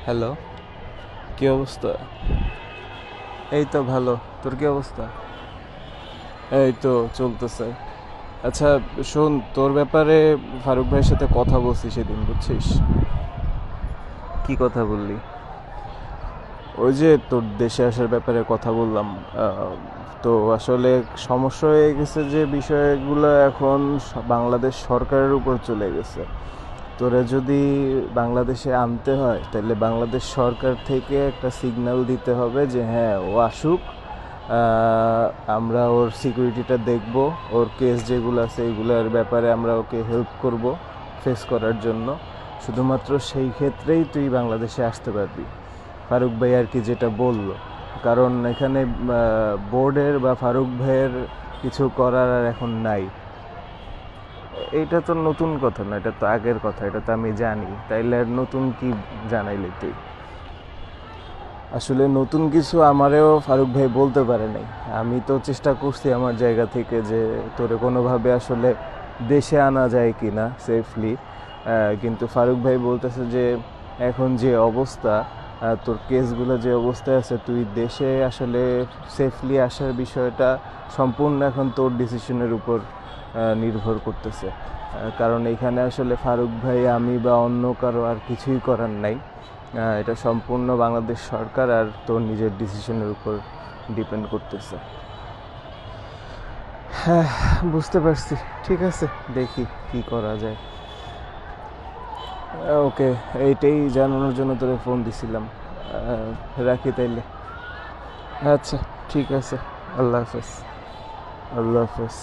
Hello, কি অবস্থা? এই তো ভালো। তোর কি অবস্থা? এই তো চলতেছে। আচ্ছা, শোন, তোর ব্যাপারে ফারুক ভাইয়ের সাথে কথা বলছি সেদিন, বুঝছিস? কি কথা বললি? ওই যে তোর দেশে আসার ব্যাপারে কথা বললাম। তো আসলে সমস্যা হয়ে গেছে যে বিষয়গুলো এখন বাংলাদেশ সরকারের উপর চলে গেছে। তোরা যদি বাংলাদেশে আনতে হয় তাহলে বাংলাদেশ সরকার থেকে একটা সিগন্যাল দিতে হবে যে হ্যাঁ, ও আসুক। আহ, আমরা ওর সিকিউরিটিটা দেখব, ওর কেস যেগুলো আছে এগুলোর ব্যাপারে আমরা ওকে হেল্প করব ফেস করার জন্য। শুধুমাত্র সেই ক্ষেত্রেই তুই বাংলাদেশে আসতে পারবি। ফারুক ভাই আর কি যেটা বলল, কারণ এখানে বোর্ডের বা ফারুক ভাইয়ের কিছু করার আর এখন নাই। এইটা তো নতুন কথা না, এটা তো আগের কথা, এটা তো আমি জানি। তাইলে আর নতুন কি জানাইলি তুই? আসলে নতুন কিছু আমারেও ফারুক ভাই বলতে পারে নাই। আমি তো চেষ্টা করছি আমার জায়গা থেকে যে তোরে কোনোভাবে আসলে দেশে আনা যায় কি না সেফলি। কিন্তু ফারুক ভাই বলতেছে যে এখন যে অবস্থা, তোর কেসগুলো যে অবস্থায় আছে, তুই দেশে আসলে সেফলি আসার বিষয়টা সম্পূর্ণ এখন তোর ডিসিশনের উপর নির্ভর করতেছে। কারণ এখানে আসলে ফারুক ভাই, আমি বা অন্য কারো আর কিছুই করার নাই। এটা সম্পূর্ণ বাংলাদেশ সরকার আর তোর নিজের ডিসিশনের উপর ডিপেন্ড করতেছে। হ্যাঁ, বুঝতে পারছি। ঠিক আছে, দেখি কি করা যায়। ওকে, এইটাই জানানোর জন্য তোরে ফোন দিছিলাম। রাখি তাইলে। আচ্ছা, ঠিক আছে। আল্লাহ হাফেজ। আল্লাহ হাফেজ।